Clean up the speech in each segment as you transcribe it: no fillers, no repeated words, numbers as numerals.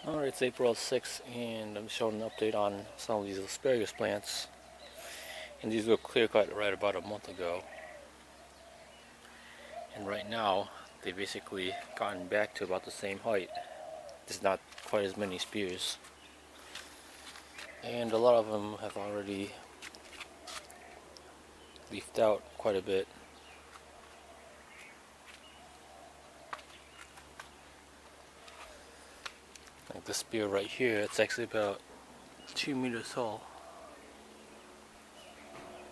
Alright, it's April 6th and I'm showing an update on some of these asparagus plants. And these were clear cut right about a month ago. And right now, they've basically gotten back to about the same height. There's not quite as many spears. And a lot of them have already leafed out quite a bit. Like this spear right here, it's actually about 2 meters tall.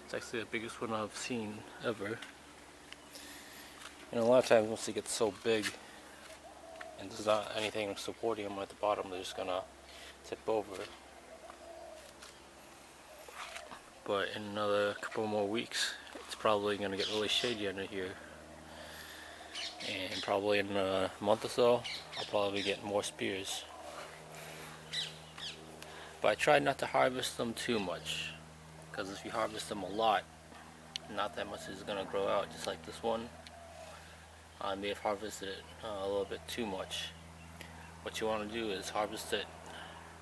It's actually the biggest one I've seen ever. And a lot of times once they get so big and there's not anything supporting them at the bottom, they're just gonna tip over. But in another couple more weeks, it's probably gonna get really shady under here. And probably in a month or so, I'll probably get more spears. But I try not to harvest them too much, because if you harvest them a lot, not that much is going to grow out, just like this one. I may have harvested it a little bit too much. What you want to do is harvest it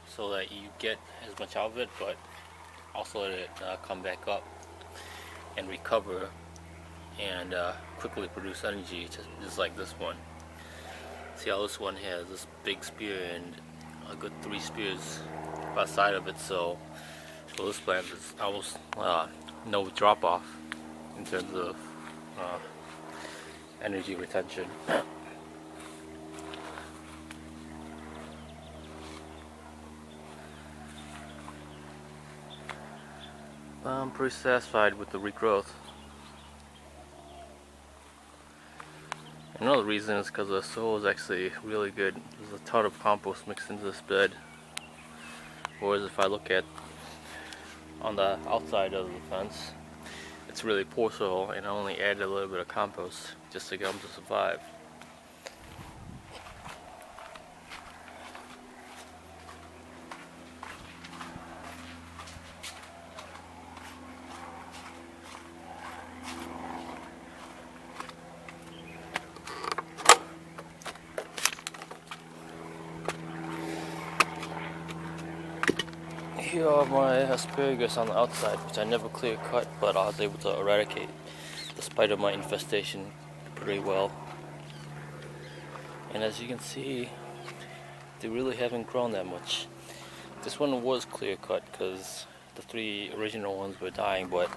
so that you get as much out of it, but also let it come back up and recover and quickly produce energy, just like this one. See how this one has this big spear and a good 3 spears by the side of it, so this plant is almost no drop off in terms of energy retention. I'm pretty satisfied with the regrowth. Another reason is because the soil is actually really good. There's a ton of compost mixed into this bed. Whereas if I look at on the outside of the fence, it's really poor soil, and I only added a little bit of compost just to get them to survive. Here are my asparagus on the outside, which I never clear cut, but I was able to eradicate despite of my infestation pretty well. And as you can see, they really haven't grown that much. This one was clear cut because the 3 original ones were dying, but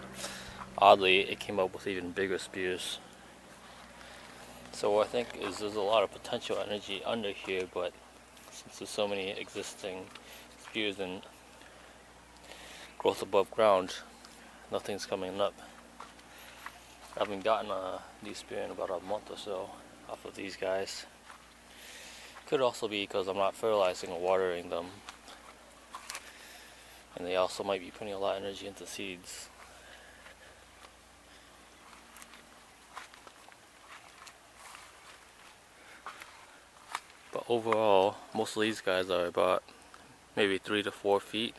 oddly it came up with even bigger spears. So what I think is there's a lot of potential energy under here, but since there's so many existing spears and growth above ground, nothing's coming up. I haven't gotten a new spear in about a month or so off of these guys. Could also be because I'm not fertilizing or watering them, and they also might be putting a lot of energy into seeds. But overall, most of these guys are about maybe 3 to 4 feet.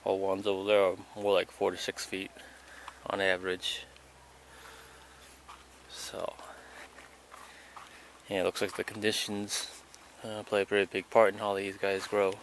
All ones over there are more like 4 to 6 feet on average. So, yeah, it looks like the conditions play a pretty big part in how these guys grow.